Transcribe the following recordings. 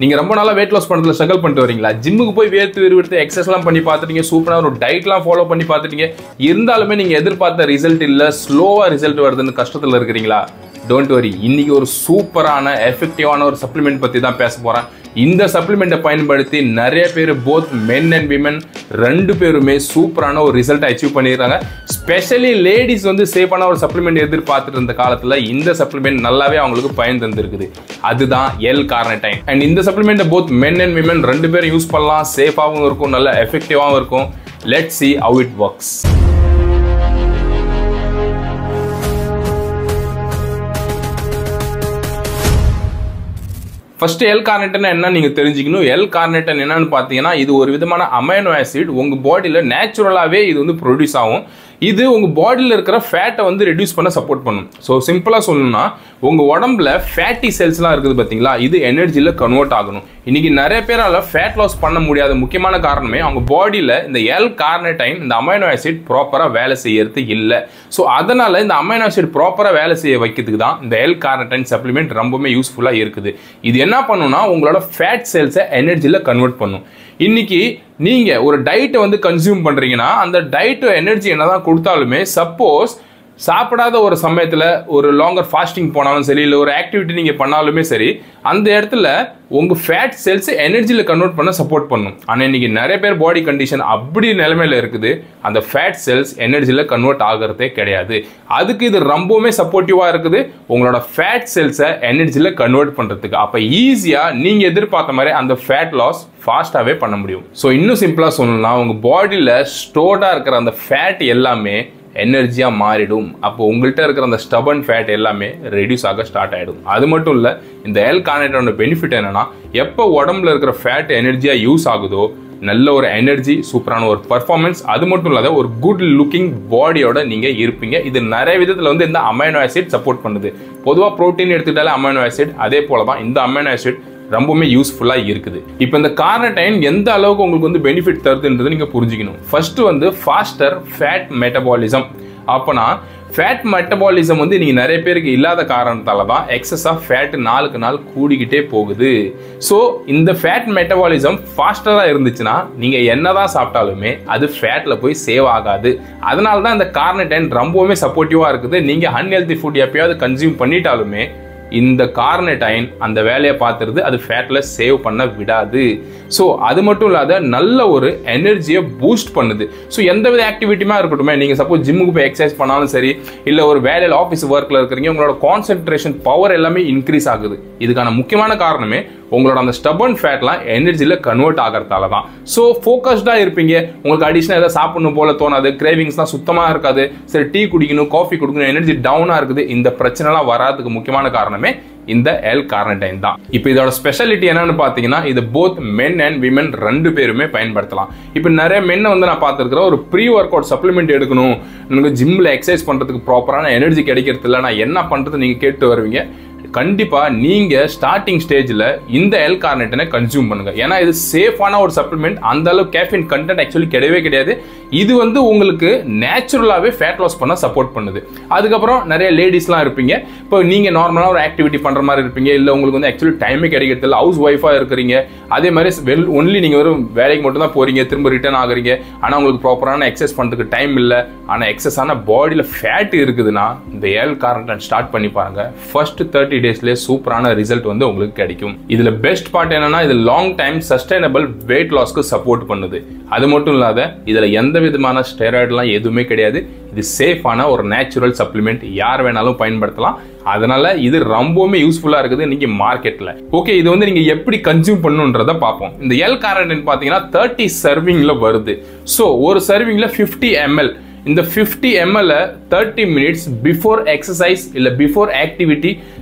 நீங்க ரொம்ப நாளா weight loss பண்றதுல ஸ்ட்ரகிள் பண்ணிட்டு வரீங்களா? ஜிம்முக்கு போய் வேர்த்து விறுவிறுத்து எக்ஸசைஸ்லாம் பண்ணி பார்த்துட்டீங்க, சூப்பரா ஒரு டயட்லாம் ஃபாலோ பண்ணி பார்த்துட்டீங்க, இருந்தாலுமே நீங்க எதிர்பார்த்த ரிசல்ட் இல்ல, ஸ்லோவா ரிசல்ட் வருதுன்னு கஷ்டத்துல இருக்கிறீங்களா? டோன்ட் வரி, இன்னைக்கு ஒரு சூப்பரான எஃபெக்டிவான ஒரு சப்ளிமெண்ட் பத்தி தான் பேச போறேன். இந்த சப்ளிமெண்ட்டை பயன்படுத்தி நிறைய பேர் போத் மென் அண்ட் விமன் ரெண்டு பேருமே சூப்பரான ஒரு ரிசல்ட் அச்சீவ் பண்ணிடுறாங்க. ஸ்பெஷலி லேடிஸ் வந்து சேஃபான ஒரு சப்ளிமெண்ட் எதிர்பார்த்துட்டு இருந்த காலத்துல இந்த சப்ளிமெண்ட் நல்லாவே அவங்களுக்கு பயன் தந்திருக்குது. அதுதான் L-carnitine. அண்ட் இந்த supplement both men and women ரெண்டு பேரும் யூஸ் பண்ணலாம். சேஃபாகவும் இருக்கும், நல்ல எஃபெக்டிவாகவும் இருக்கும். Let's see how it works. First L-carnitine என்ன நீங்க தெரிஞ்சுக்கணும். L-carnitine என்னன்னு பார்த்தீங்கன்னா இது ஒரு விதமான அமைனோ ஆசிட். உங்க பாடியில நேச்சுரலாவே இது வந்து ப்ரொடியூஸ் ஆகும். இது உங்க பாடியில் இருக்கிற ஃபேட்டை வந்து ரெடியூஸ் பண்ண சப்போர்ட் பண்ணும். ஸோ சிம்பிளா சொல்லணும்னா உங்க உடம்புல ஃபேட்டி செல்ஸ்லாம் இருக்குது பார்த்தீங்களா, இது எனர்ஜியில் கன்வெர்ட் ஆகணும். இன்னைக்கு நிறைய பேரால ஃபேட் லாஸ் பண்ண முடியாத முக்கியமான காரணமே அவங்க பாடியில் இந்த L-carnitine இந்த அமைனோ ஆசிட் ப்ராப்பராக வேலை செய்யறது இல்லை. ஸோ அதனால இந்த அமைனோ ஆசிட் ப்ராப்பராக வேலை செய்ய வைக்கிறதுக்கு தான் இந்த L-carnitine சப்ளிமெண்ட் ரொம்பவுமே யூஸ்ஃபுல்லாக இருக்குது. இது என்ன பண்ணுன்னா உங்களோட ஃபேட் செல்ஸை எனர்ஜியில் கன்வெர்ட் பண்ணும். இன்னைக்கு நீங்க ஒரு டயட்டை வந்து கன்சியூம் பண்றீங்கன்னா அந்த டயட்டு எனர்ஜி என்னதான் கொடுத்தாலுமே சப்போஸ் சாப்பிடாத ஒரு சமயத்துல ஒரு லாங்கர் ஃபாஸ்டிங் போனாலும் சரி, இல்லை ஒரு ஆக்டிவிட்டி நீங்க பண்ணாலுமே சரி, அந்த இடத்துல உங்க ஃபேட் செல்ஸ் எனர்ஜியில கன்வெர்ட் பண்ண சப்போர்ட் பண்ணும். ஆனா இன்னைக்கு நிறைய பேர் பாடி கண்டிஷன் அப்படி நிலைமையில இருக்குது, அந்த ஃபேட் செல்ஸ் எனர்ஜியில கன்வெர்ட் ஆகிறதே கிடையாது. அதுக்கு இது ரொம்பவுமே சப்போர்ட்டிவா இருக்குது உங்களோட ஃபேட் செல்ஸை எனர்ஜியில கன்வெர்ட் பண்றதுக்கு. அப்ப ஈஸியா நீங்க எதிர்பார்த்த மாதிரி அந்த ஃபேட் லாஸ் ஃபாஸ்டாவே பண்ண முடியும். ஸோ இன்னும் சிம்பிளா சொல்லணும்னா உங்க பாடியில ஸ்டோர்டா இருக்கிற அந்த ஃபேட் எல்லாமே எனர்ஜியா மாறிடும். அப்போ உங்கள்கிட்ட இருக்கிற அந்த ஸ்டபன் ஃபேட் எல்லாமே ரெடியூஸ் ஆக ஸ்டார்ட் ஆயிடும். அது மட்டும் இல்ல, இந்த L-carnitine பெனிஃபிட் என்னன்னா எப்போ உடம்புல இருக்கிற ஃபேட் எனர்ஜியா யூஸ் ஆகுதோ நல்ல ஒரு எனர்ஜி, சூப்பரான ஒரு பர்ஃபார்மன்ஸ், அது மட்டும் இல்லாத ஒரு குட் லுக்கிங் பாடியோட நீங்க இருப்பீங்க. இது நிறைய விதத்துல வந்து இந்த அமைனோ ஆசிட் சப்போர்ட் பண்ணுது. பொதுவாக புரோட்டீன் எடுத்துக்கிட்டாலே அமைனோ ஆசிட், அதே போலதான் இந்த அமைனோ ஆசிட் ரொம்பவுமே யூஸ்ஃபுல்லா இருக்குது. இப்போ இந்த கார்னிடைன் எந்த அளவுக்கு உங்களுக்கு வந்து பெனிஃபிட் தருதுன்றது நீங்க புரிஞ்சுக்கணும். ஃபர்ஸ்ட் வந்து ஃபாஸ்டர் ஃபேட் மெட்டபாலிசம். அப்பனா ஃபேட் மெட்டபாலிசம் வந்து நீங்க நிறைய பேருக்கு இல்லாத காரணத்தால தான் எக்ஸஸ் ஆஃப் ஃபேட் நாளுக்கு நாள் கூடிக்கிட்டே போகுது. ஸோ இந்த ஃபேட் மெட்டபாலிசம் ஃபாஸ்டரா இருந்துச்சுன்னா நீங்க என்னதான் சாப்பிட்டாலுமே அது ஃபேட்ல போய் சேவ் ஆகாது. அதனால தான் இந்த கார்னிடைன் ரொம்பவுமே சப்போர்ட்டிவா இருக்குது. நீங்க அன்ஹெல்தி ஃபுட் எப்பயாவது கன்சியூம் பண்ணிட்டாலுமே இந்த கார்னிடைன் அந்த வேலையை பார்த்துருது, அது ஃபேட்ல சேவ் பண்ண விடாது. ஸோ அது மட்டும் இல்லாத நல்ல ஒரு எனர்ஜியை பூஸ்ட் பண்ணுது. ஸோ எந்த வித ஆக்டிவிட்டியுமா இருக்கட்டும், நீங்க சப்போஸ் ஜிம்முக்கு போய் எக்ஸசைஸ் பண்ணாலும் சரி, இல்லை ஒரு வேலையில் ஆஃபீஸ் ஒர்க்ல இருக்கிறீங்க, உங்களோட கான்சென்ட்ரேஷன் பவர் எல்லாமே இன்க்ரீஸ் ஆகுது. இதுக்கான முக்கியமான காரணமே உங்களோட அந்த ஸ்டபன் ஃபேட்லாம் எனர்ஜியில் கன்வெர்ட் ஆகிறதால தான். ஸோ ஃபோக்கஸ்டாக இருப்பீங்க, உங்களுக்கு அடிஷனல் ஏதாவது சாப்பிடணும் போல தோணாது, கிரேவிங்ஸ்லாம் சுத்தமாக இருக்காது, சரி டீ குடிக்கணும், காஃபி குடிக்கணும், எனர்ஜி டவுனாக இருக்குது. இந்த பிரச்சனைலாம் வராதுக்கு முக்கியமான காரணமே இந்த L-carnitine தான். இப்போ இதோட ஸ்பெஷாலிட்டி என்னன்னு பார்த்தீங்கன்னா இது போத் மென் அண்ட் விமன் ரெண்டு பேருமே பயன்படுத்தலாம். இப்போ நிறைய மென்னை வந்து நான் பார்த்துருக்கிறேன், ஒரு ப்ரீ ஒர்க் அவுட் சப்ளிமெண்ட் எடுக்கணும், எனக்கு ஜிம்மில் எக்ஸசைஸ் பண்ணுறதுக்கு ப்ராப்பரான எனர்ஜி கிடைக்கிறது இல்லை, நான் என்ன பண்ணுறது நீங்கள் கேட்டு வருவீங்க. கண்டிப்பா நீங்க ஸ்டார்டிங் ஸ்டேஜ்ல இந்த L-carnitine கன்சியூம் பண்ணுங்க. ஏன்னா இது சேஃபான ஒரு சப்ளிமெண்ட், அந்த அளவுக்கு கேஃபீன் கண்டென்ட் ஆக்சுவலி கிடையவே கிடையாது. இது வந்து உங்களுக்கு நேச்சுரலாவே ஃபேட் லாஸ் பண்ண சப்போர்ட் பண்ணுது. அதுக்கப்புறம் நிறைய லேடிஸ்லாம் இருப்பீங்க, இப்போ நீங்க நார்மலா ஒரு ஆக்டிவிட்டி பண்ற மாதிரி இருப்பீங்க, இல்ல உங்களுக்கு வந்து ஆக்சுவலி டைமே கிடைக்கிறது இல்லை, ஹவுஸ் ஒய்ஃபா இருக்கிறீங்க, அதே மாதிரி ஒன்லி நீங்க ஒரு வேலைக்கு மட்டும் தான் போறீங்க, திரும்ப ரிட்டர்ன் ஆகுறீங்க, ஆனா உங்களுக்கு ப்ராப்பரான எக்ஸசைஸ் பண்றதுக்கு டைம் இல்லை, ஆனா எக்ஸஸான பாடியில ஃபேட் இருக்குதுன்னா இந்த L-carnitine ஸ்டார்ட் பண்ணி பாருங்க. ஃபர்ஸ்ட் 30 டேஸ்ல சூப்பரான ரிசல்ட் வந்து உங்களுக்கு கிடைக்கும். இதுல பெஸ்ட் பார்ட் என்னன்னா இது லாங் டைம் சஸ்டைனபிள் வெயிட் லாஸ்க்கு சப்போர்ட் பண்ணுது. அது மட்டும் இல்லாத இதுல எந்த விதமான ஸ்டெராய்டுலாம் எதுவுமே கிடையாது. இது சேஃபான ஒரு நேச்சுரல் சப்ளிமெண்ட், யார் வேணாலும் பயன்படுத்தலாம். அதனால இது ரொம்பவுமே யூஸ்ஃபுல்லா இருக்குது இன்னைக்கு மார்க்கெட்ல. ஓகே, இது வந்து நீங்க எப்படி கன்சியூம் பண்ணுன்றத பார்ப்போம். இந்த L-carnitine பாத்தீங்கன்னா 30 சர்விங்ல வருது. ஸோ ஒரு சர்விங்ல 50 ml. இந்த 50 ml 30 மினிட்ஸ் பிஃபோர் எக்ஸசைஸ் இல்ல பிஃபோர் ஆக்டிவிட்டி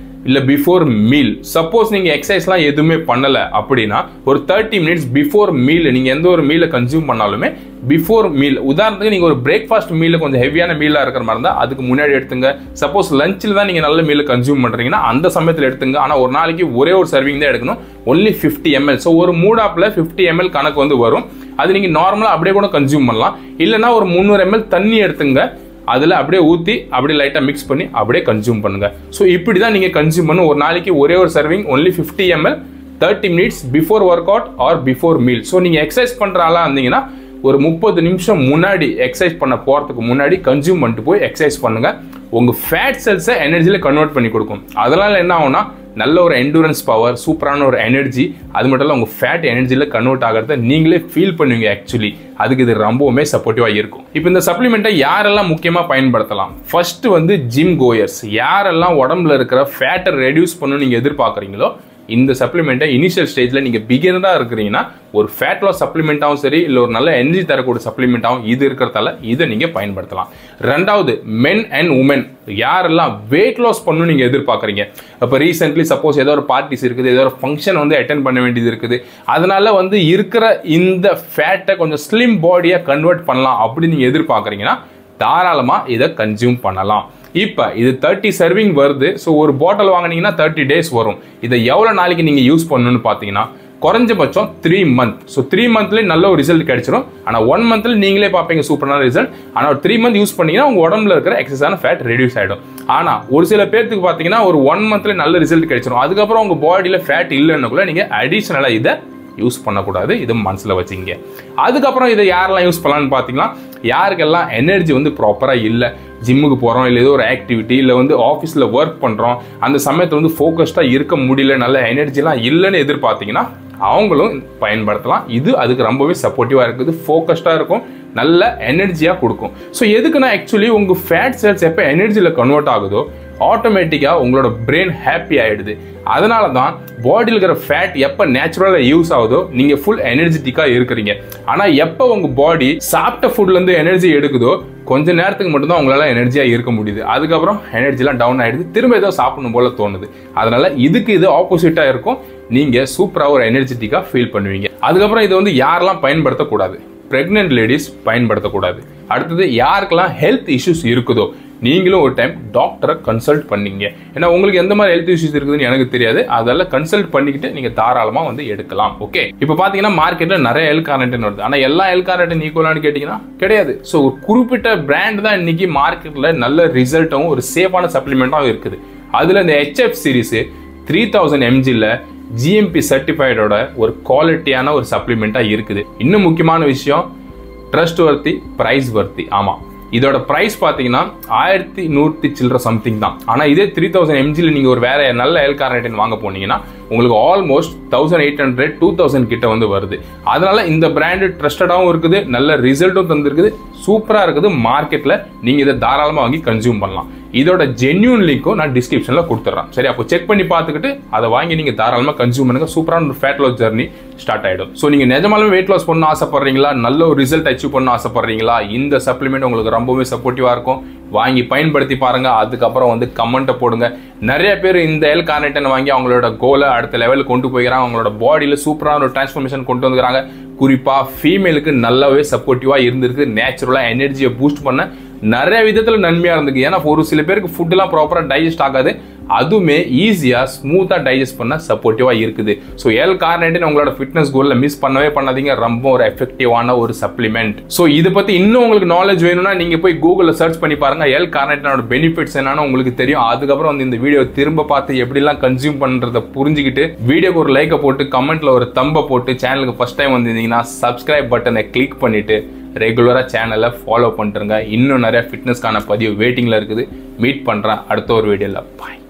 இல்ல பிஃபோர் மீல், சப்போஸ் நீங்க எக்ஸசைஸ்லாம் எதுவுமே பண்ணல அப்படின்னா ஒரு 30 மினிட்ஸ் பிஃபோர் மீல் நீங்க எந்த ஒரு மீலை கன்சியூம் பண்ணாலுமே பிஃபோர் மீல், உதாரணத்துக்கு நீங்க ஒரு பிரேக்ஃபாஸ்ட் மீல கொஞ்சம் ஹெவியான மீலா இருக்கிற மாதிரி இருந்தா அதுக்கு முன்னாடி எடுத்துங்க. சப்போஸ் லஞ்சில் தான் நீங்க நல்ல மீல கன்சியூம் பண்றீங்கன்னா அந்த சமயத்தில் எடுத்துங்க. ஆனா ஒரு நாளைக்கு ஒரே ஒரு சர்விங் தான் எடுக்கணும், ஒன்லி 50 ml. ஸோ ஒரு மூடாப்ல 50 ml கணக்கு வந்து வரும். அது நீங்க நார்மலா அப்படியே கூட கன்சியூம் பண்ணலாம். இல்லைன்னா ஒரு 300 ml தண்ணி எடுத்துங்க, அதில் அப்படியே ஊற்றி அப்படியே லைட்டாக மிக்ஸ் பண்ணி அப்படியே கன்சியூம் பண்ணுங்க. ஸோ இப்படி தான் நீங்கள் கன்சியூம் பண்ணணும். ஒரு நாளைக்கு ஒரே ஒரு serving only 50 ml 30 minutes before work out or before meal. So நீங்கள் எக்ஸசைஸ் பண்ணுற ஆளாக இருந்தீங்கன்னா ஒரு 30 நிமிஷம் முன்னாடி எக்ஸசைஸ் பண்ண போகிறதுக்கு முன்னாடி கன்சியூம் பண்ணிட்டு போய் எக்ஸசைஸ் பண்ணுங்க. உங்கள் ஃபேட் செல்ஸை எனர்ஜியில் கன்வெர்ட் பண்ணி கொடுக்கும். அதனால என்ன ஆகும்னா நல்ல ஒரு எண்டூரன்ஸ் பவர், சூப்பரான ஒரு எனர்ஜி, அது மட்டும் இல்லை உங்கள் ஃபேட் எனர்ஜியில் கன்வெர்ட் ஆகிறத நீங்களே ஃபீல் பண்ணுவீங்க. ஆக்சுவலி அதுக்கு இது ரொம்பவுமே சப்போர்ட்டிவாக இருக்கும். இப்போ இந்த சப்ளிமெண்ட்டை யாரெல்லாம் முக்கியமாக பயன்படுத்தலாம்? ஃபர்ஸ்ட் வந்து ஜிம் கோயர்ஸ். யாரெல்லாம் உடம்புல இருக்கிற ஃபேட்டை ரெடியூஸ் பண்ணணும்னு நீங்கள் எதிர்பார்க்குறீங்களோ இந்த சப்ளிமெண்ட்டை இனிஷியல் ஸ்டேஜில் நீங்கள் பிகினராக இருக்கிறீங்கன்னா ஒரு ஃபேட் லாஸ் சப்ளிமெண்ட்டாகவும் சரி, இல்லை ஒரு நல்ல எனர்ஜி தரக்கூடிய சப்ளிமெண்ட்டாகவும் இது இருக்கிறதால இதை நீங்கள் பயன்படுத்தலாம். ரெண்டாவது, மென் அண்ட் உமன். யாரெல்லாம் வெயிட் லாஸ் பண்ணணும்னு நீங்கள் எதிர்பார்க்குறீங்க, இப்போ ரீசென்ட்லி சப்போஸ் ஏதோ ஒரு பார்ட்டிஸ் இருக்குது, ஏதோ ஒரு ஃபங்க்ஷன் வந்து அட்டென்ட் பண்ண வேண்டியது இருக்குது, அதனால வந்து இருக்கிற இந்த ஃபேட்டை கொஞ்சம் ஸ்லிம் பாடியாக கன்வெர்ட் பண்ணலாம் அப்படின்னு நீங்கள் எதிர்பார்க்குறீங்கன்னா தாராளமாக இதை கன்சியூம் பண்ணலாம். இப்போ இது 30 சர்விங் வருது. ஸோ ஒரு பாட்டில் வாங்கினீங்கன்னா 30 days வரும். இதை எவ்வளோ நாளைக்கு நீங்கள் யூஸ் பண்ணணும்னு பார்த்தீங்கன்னா குறைஞ்சபட்சம் 3 months. ஸோ 3 monthலேயே நல்ல ஒரு ரிசல்ட் கிடைச்சிடும். ஆனால் 1 monthல நீங்களே பார்ப்பீங்க சூப்பரான ரிசல்ட். ஆனால் ஒரு 3 months யூஸ் பண்ணீங்கன்னா உங்கள் உடம்புல இருக்கிற எக்ஸஸான ஃபேட் ரெடியூஸ் ஆகிடும். ஆனால் ஒரு சில பேருக்கு பார்த்தீங்கன்னா ஒரு 1 monthல நல்ல ரிசல்ட் கிடைச்சிடும். அதுக்கப்புறம் உங்கள் பாடியில் ஃபேட் இல்லைன்னு கூட நீங்கள் அடிஷ்னலாக இதை யூஸ் பண்ணக்கூடாது. இது மனசில் வச்சுங்க. அதுக்கப்புறம் இதை யாரெல்லாம் யூஸ் பண்ணலான்னு பார்த்தீங்கன்னா யாருக்கெல்லாம் எனர்ஜி வந்து ப்ராப்பராக இல்லை, ஜிம்முக்கு போகிறோம், இல்லை ஏதோ ஒரு ஆக்டிவிட்டி, இல்லை வந்து ஆஃபீஸில் ஒர்க் பண்ணுறோம், அந்த சமயத்தில் வந்து ஃபோக்கஸ்டாக இருக்க முடியல, நல்ல எனர்ஜிலாம் இல்லைன்னு எதிர்பார்த்தீங்கன்னா அவங்களும் பயன்படுத்தலாம். இது அதுக்கு ரொம்பவே சப்போர்ட்டிவாக இருக்குது. ஃபோக்கஸ்டாக இருக்கும், நல்ல எனர்ஜியாக கொடுக்கும். ஸோ எதுக்குன்னா ஆக்சுவலி உங்கள் ஃபேட் செல்ஸ் எப்போ எனர்ஜியில் கன்வெர்ட் ஆகுதோ ஆட்டோமேட்டிக்காக உங்களோட பிரெயின் ஹாப்பி ஆகிடுது. அதனால தான் பாடியில் இருக்கிற ஃபேட் எப்போ நேச்சுரலாக யூஸ் ஆகுதோ நீங்கள் ஃபுல் எனர்ஜெட்டிக்காக இருக்கிறீங்க. ஆனால் எப்போ உங்கள் பாடி சாப்பிட்ட ஃபுட்லேருந்து எனர்ஜி எடுக்குதோ கொஞ்ச நேரத்துக்கு மட்டும்தான் உங்களால் எனர்ஜியாக இருக்க முடியுது. அதுக்கப்புறம் எனர்ஜிலாம் டவுன் ஆகிடுது, திரும்ப ஏதோ சாப்பிடணும் போல தோணுது. அதனால இதுக்கு இது ஆப்போசிட்டாக இருக்கும். நீங்கள் சூப்பராக ஒரு எனர்ஜெட்டிக்காக ஃபீல் பண்ணுவீங்க. அதுக்கப்புறம் இதை வந்து யாரெல்லாம் பயன்படுத்தக்கூடாது? பிரெக்னென்ட் லேடிஸ் பயன்படுத்தக்கூடாது. அடுத்தது யாருக்கெல்லாம் ஹெல்த் இஷ்யூஸ் இருக்குதோ நீங்களும் ஒரு டைம் டாக்டரை கன்சல்ட் பண்ணீங்க. ஏன்னா உங்களுக்கு எந்த மாதிரி ஹெல்த் இஷ்யூஸ் இருக்குதுன்னு எனக்கு தெரியாது. அதெல்லாம் கன்சல்ட் பண்ணிக்கிட்டு நீங்க தாராளமா வந்து எடுக்கலாம். ஓகே, இப்போ பாத்தீங்கன்னா மார்க்கெட்ல நிறைய எல் கார்னிட்டின் வருது. ஆனா எல்லா எல் கார்னிட்டின் ஈக்குவலான்னு கேட்டீங்கன்னா கிடையாது. ஸோ ஒரு குறிப்பிட்ட பிராண்ட் தான் இன்னைக்கு மார்க்கெட்ல நல்ல ரிசல்ட்டும் ஒரு சேஃபான சப்ளிமெண்ட்டாகவும் இருக்குது. அதுல இந்த HF சீரிஸ் 3000 mgல GMP சர்டிஃபைடோட ஒரு குவாலிட்டியான ஒரு சப்ளிமெண்டா இருக்குது. இன்னும் முக்கியமான விஷயம், ட்ரஸ்ட் வர்த்தி, பிரைஸ் வர்த்தி. ஆமா, இதோட பிரைஸ் பாத்தீங்கன்னா 1100 சில்லற சம்திங் தான். ஆனா இதே 3000 mgல நீங்க ஒரு வேற நல்ல எல் கார்னிட்டின் வாங்க போனீங்கன்னா உங்களுக்கு ஆல்மோஸ்ட் 1800 2000 கிட்ட வந்து வருது. அதனால இந்த பிராண்ட் ட்ரஸ்டடாகவும் இருக்குது, நல்ல ரிசல்ட்டும் தந்திருக்குது, சூப்பரா இருக்குது. மார்க்கெட்ல நீங்க இதை தாராளமா வாங்கி கன்சியூம் பண்ணலாம். இதோட ஜென்யூன் லிங்க்கும் நான் டிஸ்கிரிப்ஷன்ல கொடுத்துறேன். சரி, அப்போ செக் பண்ணி பார்த்துக்கிட்டு அதை வாங்கி நீங்க தாராளமா கன்சியூம் பண்ணுங்க. சூப்பரான ஒரு ஃபேட் லாஸ் ஜர்னி ஸ்டார்ட் ஆயிடும். ஸோ நீங்க நிஜமாலுமே வெயிட் லாஸ் பண்ண ஆசைப்படுறீங்களா, நல்ல ஒரு ரிசல்ட் அச்சீவ் பண்ண ஆசைப்படுறீங்களா, இந்த சப்ளிமெண்ட் உங்களுக்கு ரொம்பவே சப்போர்ட்டிவா இருக்கும். வாங்கி பயன்படுத்தி பாருங்க. அதுக்கப்புறம் வந்து கமெண்ட்டை போடுங்க. நிறைய பேர் இந்த எல் கார்னிட்டின் வாங்கி அவங்களோட கோலை அடுத்த லெவலுக்கு கொண்டு போய்க்கிறாங்க. அவங்களோட பாடியில சூப்பரான ஒரு டிரான்ஸ்ஃபர்மேஷன் கொண்டு வந்துக்கிறாங்க. குறிப்பா ஃபீமேலுக்கு நல்லாவே சப்போர்ட்டிவா இருந்திருக்கு. நேச்சுரலா எனர்ஜியை பூஸ்ட் பண்ண நிறைய விதத்துல நன்மையா இருந்துக்கு. ஏன்னா ஒரு சில பேருக்கு ஃபுட் எல்லாம் ப்ராப்பரா டைஜஸ்ட் ஆகாது, அதுவுமே ஈஸியா ஸ்மூத்தா டைஜஸ்ட் பண்ண சப்போர்ட்டிவா இருக்குது. ஸோ எல் கார்னிட்டின் உங்களோட ஃபிட்னஸ் கோல்ல மிஸ் பண்ணவே பண்ணாதீங்க. ரொம்ப ஒரு எஃபெக்டிவான ஒரு சப்ளிமெண்ட். ஸோ இதை பத்தி இன்னும் உங்களுக்கு நாலேஜ் வேணும்னா நீங்க போய் கூகுள்ல சர்ச் பண்ணி பாருங்க. எல் கார்னிட்டினோட பெனிஃபிட்ஸ் என்னன்னு உங்களுக்கு தெரியும். அதுக்கப்புறம் வந்து இந்த வீடியோ திரும்ப பார்த்து எப்படிலாம் கன்சியூம் பண்றதை புரிஞ்சுக்கிட்டு வீடியோக்கு ஒரு லைக்கை போட்டு கமெண்ட்ல ஒரு தம்பை போட்டு சேனலுக்கு ஃபர்ஸ்ட் டைம் வந்திருந்தீங்கன்னா சப்ஸ்கிரைப் பட்டனை கிளிக் பண்ணிட்டு ரெகுலரா சேனலை ஃபாலோ பண்ணிட்டுருங்க. இன்னும் நிறைய ஃபிட்னஸ்க்கான பதிவு வெயிட்டிங்ல இருக்குது. மீட் பண்றேன் அடுத்த ஒரு வீடியோல. பாய்.